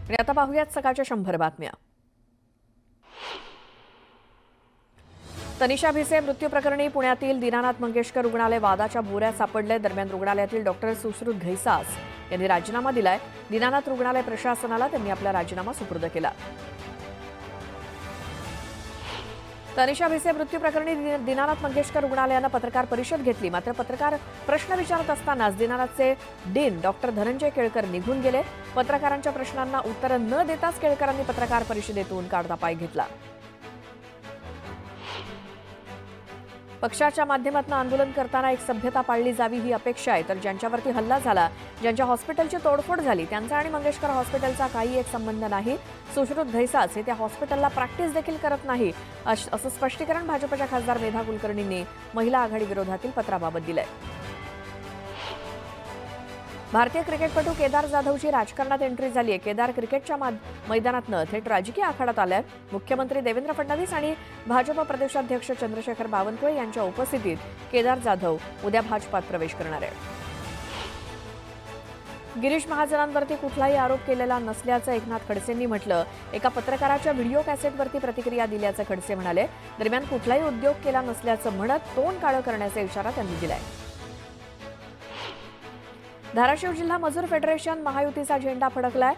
आणि आता पाहूयात सकाळच्या 100 बातम्या। तनिषा भिसे मृत्यू प्रकरणी पुण्यातील दीनानाथ मंगेशकर रुग्णालय वादाच्या भोवऱ्यात सापडले। दरम्यान रुग्णालयातील डॉक्टर सुश्रुत घैसास यांनी राजीनामा दिलाय। दीनानाथ रुग्णालय प्रशासनाला त्यांनी आपला राजीनामा सुपूर्द केला। तनिषा भिसे मृत्यू प्रकरणी दीनानाथ मंगेशकर रुग्णालयानं पत्रकार परिषद घेतली। मात्र पत्रकार प्रश्न विचारत असतानाच दीनानाथचे डीन डॉक्टर धनंजय केळकर निघून गेले। पत्रकारांच्या प्रश्नांना उत्तर न देताच केळकरांनी पत्रकार परिषदेतून काढता पाय घेतला। पक्षाच्या माध्यमातून आंदोलन करताना एक सभ्यता पाळली जावी ही अपेक्षा आहे, तर ज्यांच्यावरती हल्ला झाला, ज्यांच्या हॉस्पिटलची तोडफोड झाली, त्यांचा आणि मंगेशकर हॉस्पिटलचा काही एक संबंध नाही। सुश्रुत घैसास हे त्या हॉस्पिटलला प्रॅक्टिस देखील करत नाही, असं स्पष्टीकरण भाजपच्या खासदार मेधा कुलकर्णींनी महिला आघाडी विरोधातील पत्राबाबत दिलंय। भारतीय क्रिकेटपटू केदार जाधवची राजकारणात एंट्री झाली आहे। केदार क्रिकेटच्या मैदानातनं थेट राजकीय आखाड्यात आलाय। मुख्यमंत्री देवेंद्र फडणवीस आणि भाजप प्रदेशाध्यक्ष चंद्रशेखर बावनकुळे यांच्या उपस्थितीत केदार जाधव उद्या भाजपात प्रवेश करणार आहे। गिरीश महाजनांवरती कुठलाही आरोप केलेला नसल्याचं एकनाथ खडसेंनी म्हटलं। एका पत्रकाराच्या व्हिडिओ कॅसेटवरती प्रतिक्रिया दिल्याचं खडसे म्हणाले। दरम्यान कुठलाही उद्योग केला नसल्याचं म्हणत तोंड काळं करण्याचा इशारा त्यांनी दिलाय। धाराशिव जिल्हा मजूर फेडरेशन महायुतीचा झेंडा फडकलाय।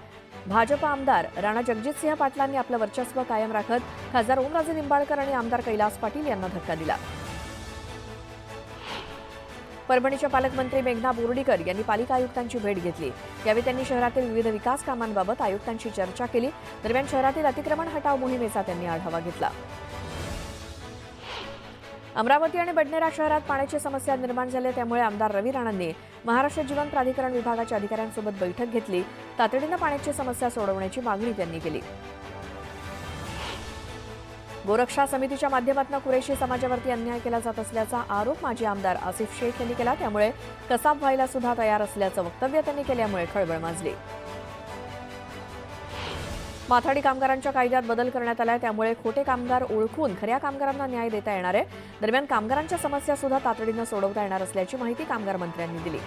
भाजप आमदार राणा जगजितसिंह पाटलांनी आपलं वर्चस्व कायम राखत खासदार ओमराजे निंबाळकर आणि आमदार कैलास पाटील यांना धक्का दिला। परभणीच्या पालकमंत्री मेघना बोर्डीकर यांनी पालिका आयुक्तांची भेट घेतली। यावेळी त्यांनी शहरातील विविध विकास कामांबाबत आयुक्तांशी चर्चा केली। दरम्यान शहरातील अतिक्रमण हटाव मोहिमेचा त्यांनी आढावा घेतला। अमरावती आणि बडनेरा शहरात पाण्याची समस्या निर्माण झाली, त्यामुळे आमदार रवी राणांनी महाराष्ट्र जीवन प्राधिकरण विभागाच्या अधिकाऱ्यांसोबत बैठक घेतली। तातडीनं पाण्याची समस्या सोडवण्याची मागणी त्यांनी केली। गोरक्षा समितीच्या माध्यमातून कुरेशी समाजावरती अन्याय केला जात असल्याचा आरोप माजी आमदार आसिफ शेख यांनी केला। त्यामुळे कसाब व्हायला सुद्धा तयार असल्याचं वक्तव्य त्यांनी केल्यामुळे खळबळ माजली। माथाडी कामगारांच्या कायद्यात बदल करण्यात आलाय, त्यामुळे खोटे कामगार ओळखून खऱ्या कामगारांना न्याय देता येणार आहे। दरम्यान कामगारांच्या समस्या सुद्धा तातडीनं सोडवता येणार असल्याची माहिती कामगार मंत्र्यांनी दिली।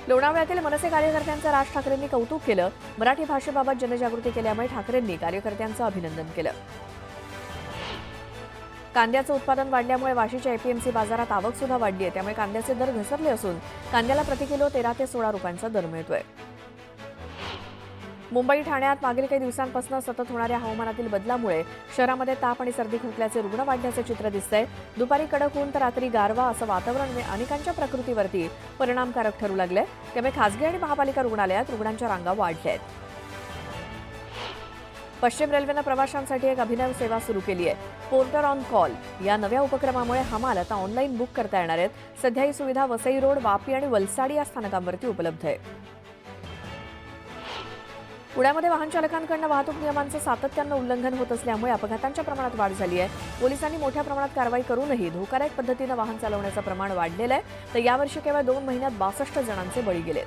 लोणावळ्यातील मनसे कार्यकर्त्यांचं राज ठाकरेंनी कौतुक केलं। मराठी भाषेबाबत जनजागृती केल्यामुळे ठाकरेंनी कार्यकर्त्यांचं अभिनंदन केलं। कांद्याचं उत्पादन वाढल्यामुळे वाशीच्या एपीएमसी बाजारात आवक सुद्धा वाढली आहे, त्यामुळे कांद्याचे दर घसरले असून कांद्याला प्रति किलो 13 ते 16 रुपयांचा दर मिळतोय। मुंबई ठाण्यात मागील काही दिवसांपासून सतत होणाऱ्या हवामानातील बदलामुळे शहरामध्ये ताप आणि सर्दी खोकल्याचे रुग्ण वाढल्याचे चित्र दिसतंय। दुपारी कडक ऊन तर रात्री गारवा असं वातावरण अनेकांच्या प्रकृतीवरती परिणामकारक ठरू लागलंय, त्यामुळे खासगी आणि महापालिका रुग्णालयात रुग्णांच्या रांगा वाढल्या आहेत। पश्चिम रेल्वेनं प्रवाशांसाठी एक अभिनव सेवा सुरू केली आहे। पोर्टर ऑन कॉल या नव्या उपक्रमामुळे हमाल आता ऑनलाईन बुक करता येणार आहेत। सध्या ही सुविधा वसई रोड, वापी आणि वलसाडी या स्थानकांवरती उपलब्ध आहे। पुण्यामध्ये वाहन चालकांकडून वाहतूक नियमांचं सातत्यानं उल्लंघन होत असल्यामुळे अपघातांच्या प्रमाणात वाढ झाली आहे। पोलिसांनी मोठ्या प्रमाणात कारवाई करूनही धोकादायक पद्धतीनं वाहन चालवण्याचं प्रमाण वाढलेलं आहे, तर यावर्षी केवळ 2 महिन्यात 62 जणांचे बळी गेलेत।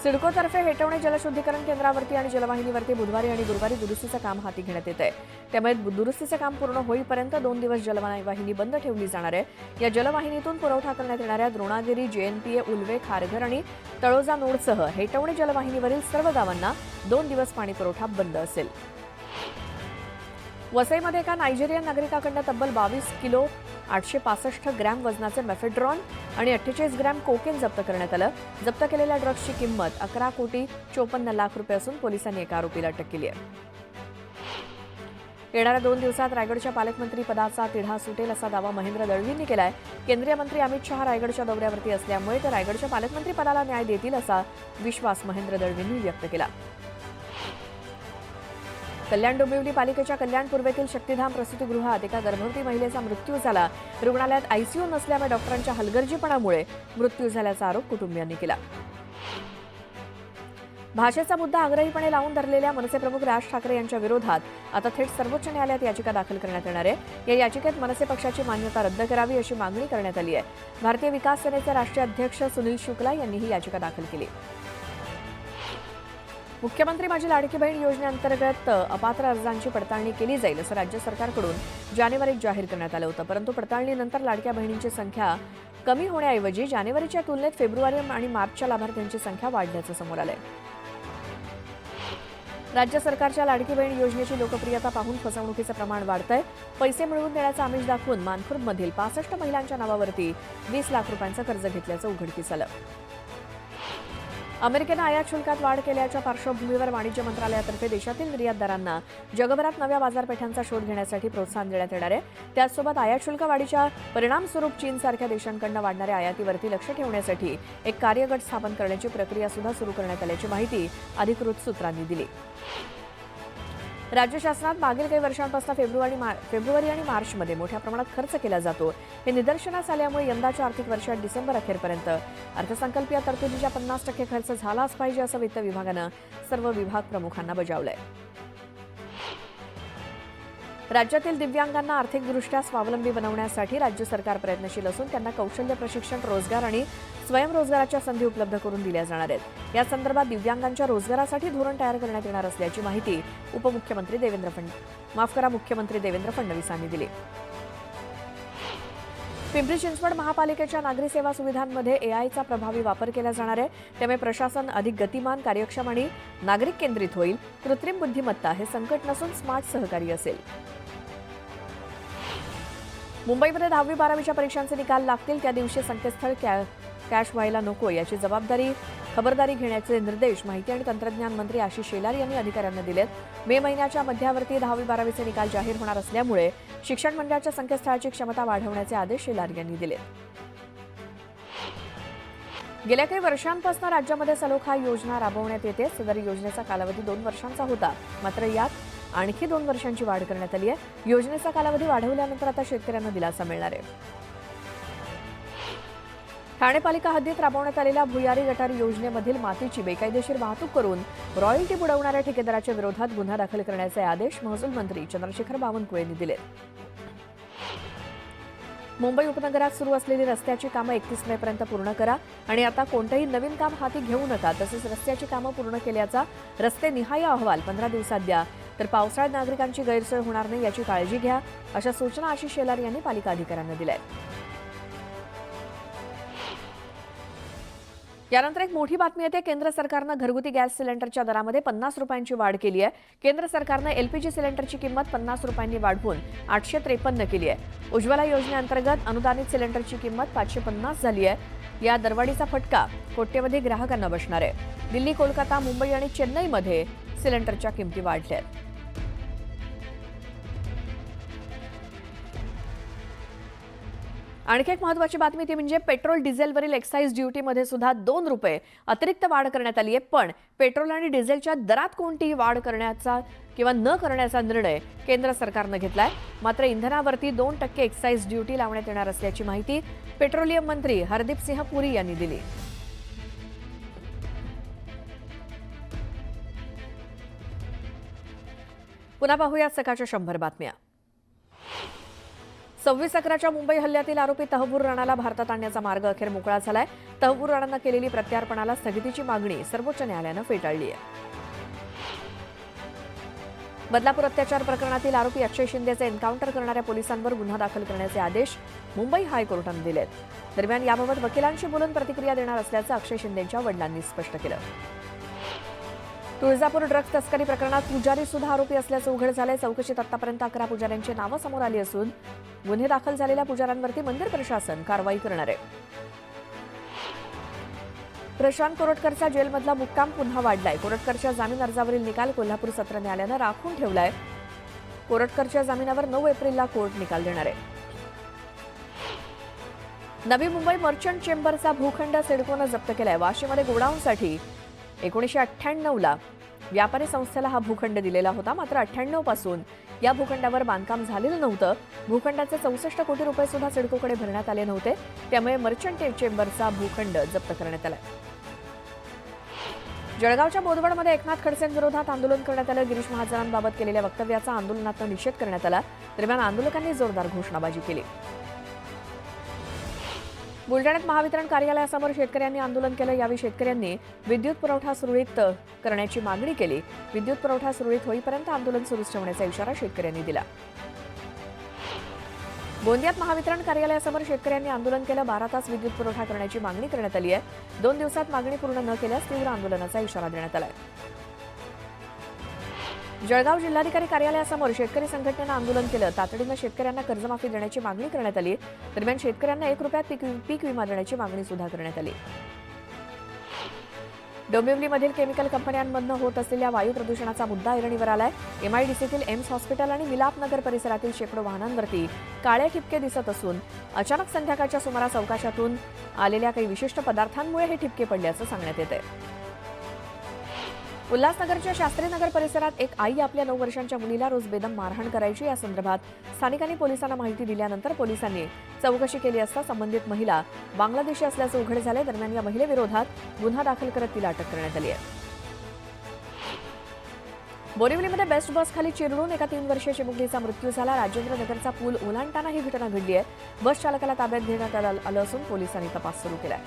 सिडकोतर्फे हेटवणे जलशुद्धीकरण केंद्रावरती आणि जलवाहिनीवरती बुधवारी आणि गुरुवारी दुरुस्तीचं काम हाती घेण्यात येत आहे। त्यामुळे दुरुस्तीचं काम पूर्ण होईपर्यंत 2 दिवस जलवाहिनी बंद ठेवली जाणार आहे। या जलवाहिनीतून पुरवठा करण्यात येणाऱ्या द्रोणागिरी, जेएनपीए, उल्वे, खारघर आणि तळोजा नोडसह हेटवणे जलवाहिनीवरील सर्व गावांना 2 दिवस पाणी पुरवठा बंद असेल। वसईमध्ये एका नायजेरियन नागरिकाकडून तब्बल 22 किलो 865 ग्रॅम वजनाचे मेफेड्रॉन आणि 48 ग्रॅम कोकेन जप्त करण्यात आलं। जप्त केलेल्या ड्रग्सची किंमत 11,54,00,000 रुपये असून पोलिसांनी एका आरोपीला अटक केली आहे। येणाऱ्या 2 दिवसात रायगडच्या पालकमंत्री पदाचा तिढा सुटेल असा दावा महेंद्र दळवींनी केलाय। केंद्रीय मंत्री अमित शहा रायगडच्या दौऱ्यावरती असल्यामुळे ते रायगडच्या पालकमंत्री पदाला न्याय देतील असा विश्वास महेंद्र दळवींनी व्यक्त केला। कल्याण डोंबिवली पालिकेच्या कल्याण पूर्वेतील शक्तिधाम प्रसूतीगृहात एका गर्भवती महिलेचा मृत्यू झाला। रुग्णालयात आयसीयू नसल्यामुळे डॉक्टरांच्या हलगर्जीपणामुळे मृत्यू झाल्याचा आरोप कुटुंबियांनी केला। भाषेचा मुद्दा आग्रहीपणे लावून धरलेल्या मनसे प्रमुख राज ठाकरे यांच्या विरोधात आता थेट सर्वोच्च न्यायालयात याचिका दाखल करण्यात येणार आहे। या याचिकेत मनसे पक्षाची मान्यता रद्द करावी अशी मागणी करण्यात आली आहे। भारतीय विकास सेनेचे राष्ट्रीय अध्यक्ष सुनील शुक्ला यांनी ही याचिका दाखल केली। मुख्यमंत्री माझी लाडकी बहीण योजनेअंतर्गत अपात्र अर्जांची पडताळणी केली जाईल असं राज्य सरकारकडून जानेवारीत जाहीर करण्यात आलं होतं, परंतु पडताळणीनंतर लाडक्या बहिणींची संख्या कमी होण्याऐवजी जानेवारीच्या तुलनेत फेब्रुवारी आणि मार्चच्या लाभार्थ्यांची संख्या वाढल्याचं समोर आलंय. राज्य सरकारच्या लाडकी बहीण योजनेची लोकप्रियता पाहून फसवणुकीचं प्रमाण वाढतंय. पैसे मिळवून देण्याचं आमिष दाखवून मानखुर्दमधील 65 महिलांच्या नावावरती 20 लाख रुपयांचं कर्ज घेतल्याचं उघडकीस आलं. अमेरिकेनं आयात शुल्कात वाढ केल्याच्या पार्श्वभूमीवर वाणिज्य मंत्रालयातर्फे देशातील निर्यातदारांना जगभरात नव्या बाजारपेठांचा शोध घेण्यासाठी प्रोत्साहन देण्यात येणार आहे. त्याचसोबत आयात शुल्क वाढीच्या परिणामस्वरूप चीनसारख्या देशांकडून वाढणाऱ्या आयातीवरती लक्ष ठेवण्यासाठी एक कार्यगट स्थापन करण्याची प्रक्रिया सुद्धा सुरू करण्यात आल्याची माहिती अधिकृत सूत्रांनी दिली. राज्य शासनात मागील काही वर्षांपासून फेब्रुवारी आणि मार्चमध्ये मोठ्या प्रमाणात खर्च केला जातो. हे निदर्शनास आल्यामुळे यंदाच्या आर्थिक वर्षात डिसेंबर अखेरपर्यंत अर्थसंकल्पीय तरतुदीच्या 50% खर्च झालाच पाहिजे असं वित्त विभागानं सर्व विभाग प्रमुखांना बजावलंय. राज्यातील दिव्यांगांना आर्थिकदृष्ट्या स्वावलंबी बनवण्यासाठी राज्य सरकार प्रयत्नशील असून त्यांना कौशल्य प्रशिक्षण, रोजगार आणि स्वयंरोजगाराच्या संधी उपलब्ध करून दिल्या जाणार आहेत. या संदर्भात दिव्यांगांच्या रोजगारासाठी धोरण तयार करण्यात येणार असल्याची माहिती मुख्यमंत्री देवेंद्र फडणवीस यांनी दिली. पिंपरी चिंचवड महापालिकेच्या नागरी सेवा सुविधांमध्ये एआयचा प्रभावी वापर केला जाणार आहे. त्यामुळे प्रशासन अधिक गतिमान, कार्यक्षम आणि नागरिक केंद्रित होईल. कृत्रिम बुद्धिमत्ता हे संकट नसून स्मार्ट सहकारी असेल. मुंबईमध्ये 10वी-12वीच्या परीक्षांचे निकाल लागतील त्या दिवशी संकेतस्थळ कॅश व्हायला नको याची खबरदारी घेण्याचे निर्देश माहिती आणि तंत्रज्ञान मंत्री आशिष शेलार यांनी अधिकाऱ्यांना दिलेत. मे महिन्याच्या मध्यावरती 10वी-12वीचे निकाल जाहीर होणार असल्यामुळे शिक्षण मंडळाच्या संकेतस्थळाची क्षमता वाढवण्याचे आदेश शेलार यांनी दिले. गेल्या काही वर्षांपासून राज्यामध्ये सलोखा योजना राबवण्यात येते. सदर योजनेचा कालावधी 2 वर्षांचा होता. मात्र यात आणखी 2 वर्षांची वाढ करण्यात आली आहे. योजनेचा कालावधी वाढवल्यानंतर आता शेतकऱ्यांना दिलासा मिळणार आहे. ठाणे पालिका हद्दीत राबवण्यात आलेल्या भुयारी गटार योजनेमधील मातीची बेकायदेशीर वाहतूक करून रॉयल्टी बुडवणाऱ्या ठेकेदाराच्या विरोधात गुन्हा दाखल करण्याचे आदेश महसूल मंत्री चंद्रशेखर बावनकुळे यांनी दिले. मुंबई उपनगरात सुरू असलेली रस्त्याची कामं 31 मेपर्यंत पूर्ण करा आणि आता कोणतेही नवीन काम हाती घेऊ नका. तसेच रस्त्याची कामं पूर्ण केल्याचा रस्ते निहाय अहवाल 15 दिवसात द्या. तर पावसाळ्यात नागरिकांची गैरसोय होणार नाही याची काळजी घ्या, अशा सूचना आशिष शेलार यांनी पालिका अधिकाऱ्यांना दिल्या. यानंतर एक मोठी बातमी येते. केंद्र सरकारनं घरगुती गॅस सिलेंडरच्या दरामध्ये 50 रुपयांची वाढ केली आहे. केंद्र सरकारनं एलपीजी सिलेंडरची किंमत 50 रुपयांनी वाढवून 853 केली आहे. उज्ज्वला योजनेअंतर्गत अनुदानित सिलेंडरची किंमत 550 झाली आहे. या दरवाढीचा फटका कोट्यवधी ग्राहकांना बसणार आहे. दिल्ली, कोलकाता, मुंबई आणि चेन्नईमध्ये सिलेंडरच्या किमती वाढल्या आहेत. आणखी एक महत्त्वाची बातमी ती म्हणजे पेट्रोल डिझेलवरील एक्साईज ड्युटीमध्ये सुद्धा 2 रुपये अतिरिक्त वाढ करण्यात आली आहे. पण पेट्रोल आणि डिझेलच्या दरात कोणतीही वाढ करण्याचा किंवा न करण्याचा निर्णय केंद्र सरकारनं घेतलाय. मात्र इंधनावरती 2% एक्साईज ड्युटी लावण्यात येणार असल्याची माहिती पेट्रोलियम मंत्री हरदीप सिंह पुरी यांनी दिली. पुन्हा पाहूया सकाळच्या 100 बातम्या. 26/11च्या मुंबई हल्ल्यातील आरोपी तहव्वूर राणाला भारतात आणण्याचा मार्ग अखेर मोकळा झालाय. तहव्वूर राणानं केलेली प्रत्यार्पणाला स्थगितीची मागणी सर्वोच्च न्यायालयानं फेटाळली आहे. बदलापूर अत्याचार प्रकरणातील आरोपी अक्षय शिंदेचे एन्काउंटर करणाऱ्या पोलिसांवर गुन्हा दाखल करण्याचे आदेश मुंबई हायकोर्टानं दिलेत. दरम्यान याबाबत वकिलांशी बोलून प्रतिक्रिया देणार असल्याचं अक्षय शिंदेच्या वडिलांनी स्पष्ट केलं. तुळजापूर ड्रग्ज तस्करी प्रकरणात पुजारी सुद्धा आरोपी असल्याचं उघड झालंय. चौकशीत आतापर्यंत 11 पुजाऱ्यांची नावं समोर आली असून गुन्हे दाखल झालेल्या पुजाऱ्यांवरती मंदिर प्रशासन कारवाई करणार आहे. प्रशांत कोरटकरचा जेलमधला मुक्काम पुन्हा वाढलाय. कोरटकरच्या जामीन अर्जावरील निकाल कोल्हापूर सत्र न्यायालयानं राखून ठेवलाय. कोरटकरच्या जामिनावर 9 एप्रिलला कोर्ट निकाल देणार आहे. नवी मुंबई मर्चंट चेंबरचा भूखंड सिडकोनं जप्त केलाय. वाशीमध्ये गोडाऊनसाठी 1998ला व्यापारी संस्थेला हा भूखंड दिलेला होता. मात्र 98 पासून या भूखंडावर बांधकाम झालेलं नव्हतं. भूखंडाचे 64 कोटी रुपये सुद्धा सिडकोकडे भरण्यात आले नव्हते. त्यामुळे मर्चंट चेंबरचा भूखंड जप्त करण्यात आला. जळगावच्या बोदवडमध्ये एकनाथ खडसेंविरोधात आंदोलन करण्यात आलं. गिरीश महाजनांबाबत केलेल्या वक्तव्याचा आंदोलनातून निषेध करण्यात आला. दरम्यान आंदोलकांनी जोरदार घोषणाबाजी केली. बुलढाण्यात महावितरण कार्यालयासमोर शेतकऱ्यांनी आंदोलन केलं. यावेळी शेतकऱ्यांनी विद्युत पुरवठा सुरळीत करण्याची मागणी केली. विद्युत पुरवठा सुरळीत होईपर्यंत आंदोलन सुरूच ठेवण्याचा इशारा शेतकऱ्यांनी दिला. गोंदियात महावितरण कार्यालयासमोर शेतकऱ्यांनी आंदोलन केलं. 12 तास विद्युत पुरवठा करण्याची मागणी करण्यात आली आहे. 2 दिवसात मागणी पूर्ण न केल्यास तीव्र आंदोलनाचा इशारा देण्यात आला आहे. जळगाव जिल्हाधिकारी कार्यालयासमोर शेतकरी संघटनेनं आंदोलन केलं. तातडीनं शेतकऱ्यांना कर्जमाफी देण्याची मागणी करण्यात आली. दरम्यान शेतकऱ्यांना 1 रुपयात पीक विमा देण्याची मागणी सुद्धा करण्यात आली. डोंबिवलीमधील केमिकल कंपन्यांमधून होत असलेल्या वायू प्रदूषणाचा मुद्दा ऐरणीवर आलाय. एमआयडीसीतील एम्स हॉस्पिटल आणि मिलापनगर परिसरातील शेकडो वाहनांवरती काळे ठिपके दिसत असून अचानक संध्याकाळच्या सुमारास अवकाशातून आलेल्या काही विशिष्ट पदार्थांमुळे हे ठिपके पडल्याचं सांगण्यात येतंय. उल्हासनगरच्या शास्त्रीनगर परिसरात एक आई आपल्या 9 वर्षांच्या मुलीला रोज बेदम मारहाण करायची. या संदर्भात स्थानिकांनी पोलिसांना माहिती दिल्यानंतर पोलिसांनी चौकशी केली असता संबंधित महिला बांगलादेशी असल्याचं उघड झाले. दरम्यान या महिलेविरोधात गुन्हा दाखल करत तिला अटक करण्यात आली आहे. बोरिवलीमध्ये बेस्ट बस खाली चिरडून एका 3 वर्षीय मुलीचा मृत्यू झाला. राजेंद्रनगरचा पूल ओलांडताना ही घटना घडली आहे. बस चालकाला ताब्यात घेण्यात आलं असून पोलिसांनी तपास सुरू केलाय.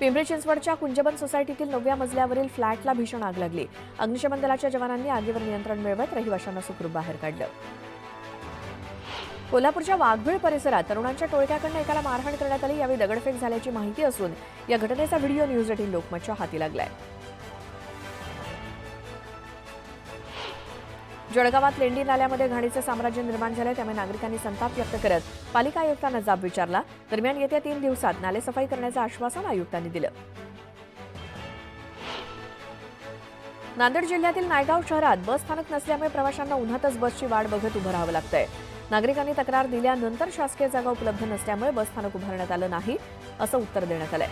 पिंपरी चिंचवडच्या कुंजबन सोसायटीतील 9व्या मजल्यावरील फ्लॅटला भीषण आग लागली. अग्निशमन दलाच्या जवानांनी आगीवर नियंत्रण मिळवत रहिवाशांना सुखरूप बाहेर काढलं. कोल्हापूरच्या वाघबीळ परिसरात तरुणांच्या टोळक्याकडून एकाला मारहाण करण्यात आली. यावेळी दगडफेक झाल्याची माहिती असून या घटनेचा व्हिडिओ न्यूज 18 लोकमतच्या हाती लागलाय. जळगावात लेंडी नाल्यामध्ये घाणीचे साम्राज्य निर्माण झाले. त्यामुळे नागरिकांनी संताप व्यक्त करत पालिका आयुक्तांना जाब विचारला. दरम्यान येत्या 3 दिवसात नाले सफाई करण्याचं आश्वासन आयुक्तांनी दिलं. नांदेड जिल्ह्यातील नायगाव शहरात बस स्थानक नसल्यामुळे प्रवाशांना उन्हातच बसची वाट बघत उभं राहावं लागतंय. नागरिकांनी तक्रार दिल्यानंतर शासकीय जागा उपलब्ध नसल्यामुळे बस स्थानक उभारण्यात आलं नाही असं उत्तर देण्यात आलंय.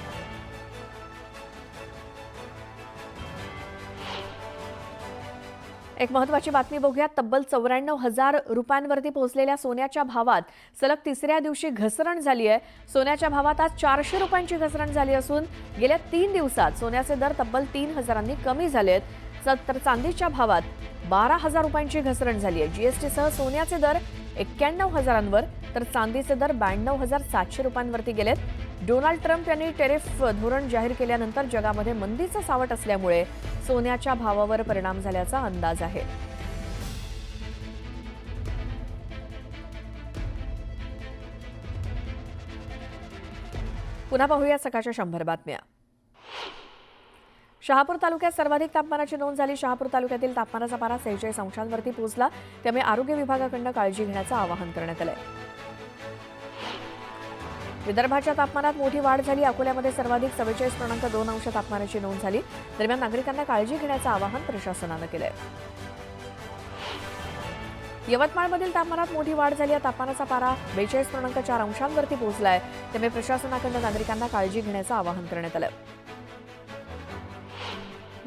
एक महत्त्वाची बातमी बघूया. तब्बल 94,000 रुपयांवरती पोहोचलेल्या सोन्याच्या भावात सलग 3ऱ्या दिवशी घसरण झाली आहे. सोन्याच्या भावात आज 400 रुपयांची घसरण झाली असून गेल्या 3 दिवसात सोन्याचे दर तब्बल 3,000 कमी झालेत. तर चांदीच्या भावात 12,000 रुपयांची घसरण झाली आहे. जीएसटीसह सोन्याचे दर 91,000वर तर चांदीचे दर 92,700 रुपयांवरती गेलेत. डोनाल्ड ट्रम्प यांनी टेरिफ धोरण जाहीर केल्यानंतर जगामध्ये मंदीचं सावट असल्यामुळे सोन्याच्या भावावर परिणाम झाल्याचा अंदाज आहे. पुन्हा पाहूया सकाळच्या 100 बातम्या. शहापूर तालुक्यात सर्वाधिक तापमानाची नोंद झाली. शहापूर तालुक्यातील तापमानाचा पारा 46 अंशांवरती पोहोचला. त्यामुळे आरोग्य विभागाकडून काळजी घेण्याचं आवाहन करण्यात आलंय. विदर्भाच्या तापमानात मोठी वाढ झाली. अकोल्यामध्ये सर्वाधिक 44.2 अंश तापमानाची नोंद झाली. दरम्यान नागरिकांना काळजी घेण्याचं आवाहन प्रशासनानं केलंय. यवतमाळमधील तापमानात मोठी वाढ झाली. तापमानाचा पारा 42.4 अंशांवरती पोहोचलाय. त्यामुळे प्रशासनाकडून नागरिकांना काळजी घेण्याचं आवाहन करण्यात आलं.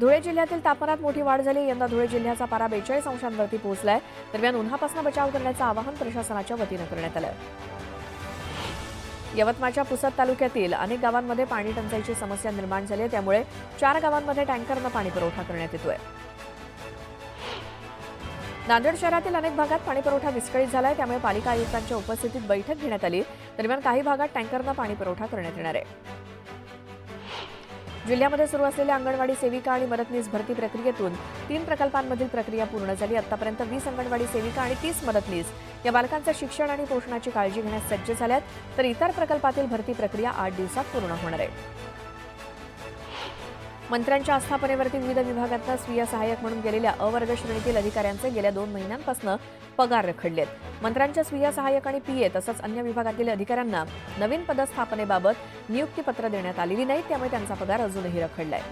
धुळे जिल्ह्यातील तापमानात मोठी वाढ झाली. यंदा धुळे जिल्ह्याचा पारा 42 अंशांवरती पोहोचलाय. दरम्यान उन्हापासून बचाव करण्याचं आवाहन प्रशासनाच्या वतीनं करण्यात आलं. यवतमाळच्या पुसद तालुक्यातील अनेक गावांमध्ये पाणी टंचाईची समस्या निर्माण झाली आहे. त्यामुळे 4 गावांमध्ये टँकरनं पाणी पुरवठा करण्यात येतोय. नांदेड शहरातील अनेक भागात पाणी पुरवठा विस्कळीत झालाय. त्यामुळे पालिका आयुक्तांच्या उपस्थितीत बैठक घेण्यात आली. दरम्यान काही भागात टँकरनं पाणी पुरवठा करण्यात येणार आहे. जिल्ह्यामध्ये सुरू असलेल्या अंगणवाडी सेविका आणि मदतनीस भरती प्रक्रियेतून 3 प्रकल्पांमधील प्रक्रिया पूर्ण झाली. आतापर्यंत 20 अंगणवाडी सेविका आणि 30 मदतनीस या बालकांचं शिक्षण आणि पोषणाची काळजी घेण्यास सज्ज झाल्यात. तर इतर प्रकल्पातील भरती प्रक्रिया 8 दिवसात पूर्ण होणार आहे. मंत्र्यांच्या आस्थापनेवरती विविध विभागातनं स्वीय सहाय्यक म्हणून गेलेल्या अवर्ग श्रेणीतील अधिकाऱ्यांचे गेल्या 2 महिन्यांपासून पगार रखडलेत. मंत्र्यांच्या स्वीय सहाय्यक आणि पीए तसंच अन्य विभागातील अधिकाऱ्यांना नवीन पदस्थापनेबाबत नियुक्तीपत्र देण्यात आलेली नाही. त्यामुळे त्यांचा पगार अजूनही रखडलाय.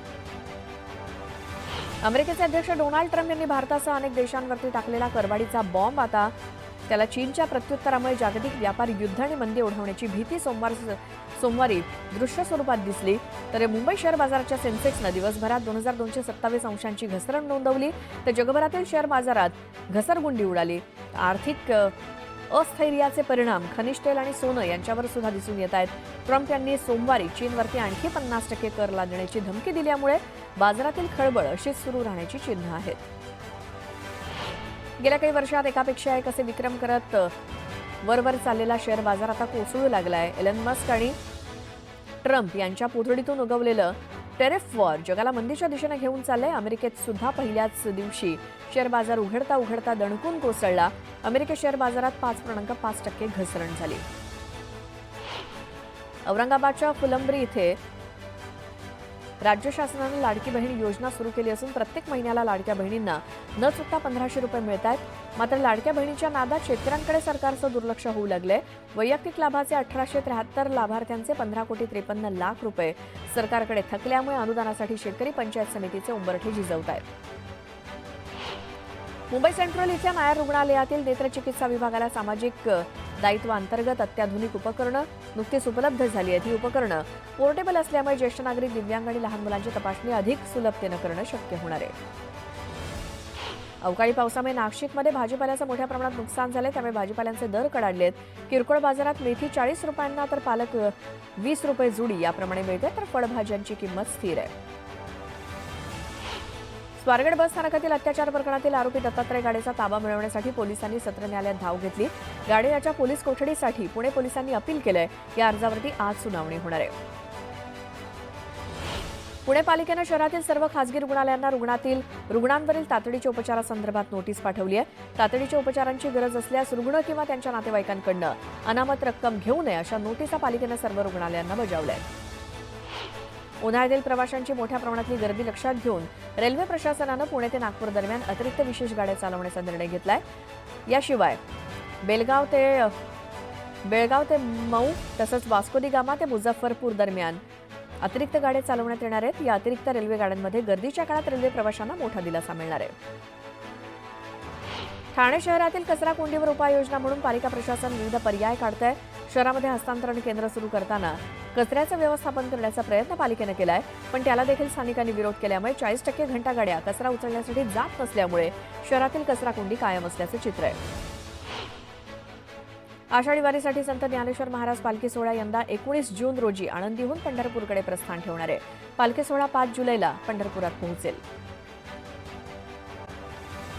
अमेरिकेचे अध्यक्ष डोनाल्ड ट्रम्प यांनी भारतासह अनेक देशांवरती टाकलेला करवाढीचा बॉम्ब आता त्याला चीनच्या प्रत्युत्तरामुळे जागतिक व्यापार युद्ध आणि मंदी ओढवण्याची भीती सोमवारी दृश्य स्वरूपात दिसली. तर मुंबई शेअर बाजाराच्या सेन्सेक्सनं दिवसभरात 2227 अंशांची घसरण नोंदवली. तर जगभरातील शेअर बाजारात घसरगुंडी उडाली. आर्थिक अस्थैर्याचे परिणाम खनिज तेल आणि सोनं यांच्यावर सुद्धा दिसून येत आहेत. ट्रम्प यांनी सोमवारी चीनवरती आणखी 50% कर लादण्याची धमकी दिल्यामुळे बाजारातील खळबळ अशीच सुरू राहण्याची चिन्ह आहेत. गेल्या काही वर्षात एकापेक्षा एक असे विक्रम करत वरवर चाललेला शेअर बाजार आता कोसळू लागलाय. एलन मस्क आणि ट्रम्प यांच्या पोथडीतून उगवलेलं टेरिफ वॉर जगाला मंदीच्या दिशेने घेऊन चाललंय. अमेरिकेत सुद्धा पहिल्याच दिवशी शेअर बाजार उघडता दणकून कोसळला. अमेरिकी शेअर बाजारात 5.5% घसरण झाली. औरंगाबादच्या फुलंब्री इथे राज्य शासनाने लाडकी बहीण योजना सुरू केली असून प्रत्येक महिन्याला लाडक्या बहिणींना न चुकता 1500 रुपये मिळत आहेत. मात्र लाडक्या बहिणीच्या नादात शेतकऱ्यांकडे सरकारचं दुर्लक्ष होऊ लागलंय. वैयक्तिक लाभाचे 1873 लाभार्थ्यांचे 15,53,00,000 रुपये सरकारकडे थकल्यामुळे अनुदानासाठी शेतकरी पंचायत समितीचे उंबरठे झिजवत आहेत. मुंबई सेंट्रल इथल्या नायर रुग्णालयातील नेत्रचिकित्सा विभागाला सामाजिक दायित्वाअंतर्गत अत्याधुनिक उपकरणं नुकतीच उपलब्ध झाली आहेत. ही उपकरणं पोर्टेबल असल्यामुळे ज्येष्ठ नागरिक, दिव्यांग आणि लहान मुलांची तपासणी अधिक सुलभतेनं करणं शक्य होणार आहे. अवकाळी पावसामुळे नाशिकमध्ये भाजीपाल्याचं मोठ्या प्रमाणात नुकसान झाले, त्यामुळे भाजीपाल्यांचे दर कडाडलेत. किरकोळ बाजारात मेथी 40 रुपयांना तर पालक 20 रुपये जुडी याप्रमाणे मिळते, तर फळभाज्यांची किंमत स्थिर आहे. स्वारगेट बस स्थानकातील अत्याचार प्रकरणातील आरोपी दत्तात्रय गाडेचा ताबा मिळवण्यासाठी पोलिसांनी सत्र न्यायालयात धाव घेतली. गाडे याच्या पोलीस कोठडीसाठी पुणे पोलिसांनी अपील केलंय. या अर्जावरती आज सुनावणी होणार आहे. पुणे पालिकेनं शहरातील सर्व खासगी रुग्णालयांना रुग्णांवरील तातडीच्या उपचारासंदर्भात नोटीस पाठवली आहे. तातडीच्या उपचारांची गरज असल्यास रुग्ण किंवा त्यांच्या नातेवाईकांकडून अनामत रक्कम घेऊ नये अशा नोटिसा पालिकेनं सर्व रुग्णालयांना बजावल्या आहेत. उन्हाळ्यातील प्रवाशांची मोठ्या प्रमाणातली गर्दी लक्षात घेऊन रेल्वे प्रशासनानं पुणे ते नागपूर दरम्यान अतिरिक्त विशेष गाड्या चालवण्याचा निर्णय घेतलाय. याशिवाय बेळगाव ते मऊ तसंच वास्को दी गामा ते मुझफ्फरपूर दरम्यान अतिरिक्त गाड्या चालवण्यात येणार आहेत. या अतिरिक्त रेल्वे गाड्यांमध्ये गर्दीच्या काळात रेल्वे प्रवाशांना मोठा दिलासा मिळणार आहे. ठाणे शहरातील कचरा कोंडीवर उपाययोजना म्हणून पालिका प्रशासन विविध पर्याय काढत आहे. शहरामध्ये हस्तांतरण केंद्र सुरू करताना कचऱ्याचं व्यवस्थापन करण्याचा प्रयत्न पालिकेनं केलाय, पण त्याला देखील स्थानिकांनी विरोध केल्यामुळे 40% घंटागाड्या कचरा उचलण्यासाठी जात नसल्यामुळे शहरातील कचरा कोंडी कायम असल्याचं चित्र आहे. आषाढी वारीसाठी संत ज्ञानेश्वर महाराज पालखी सोहळा यंदा 19 जून रोजी आळंदीहून पंढरपूरकडे प्रस्थान ठेवणार आहे. पालखी सोहळा 5 जुलैला पंढरपुरात पोहोचेल.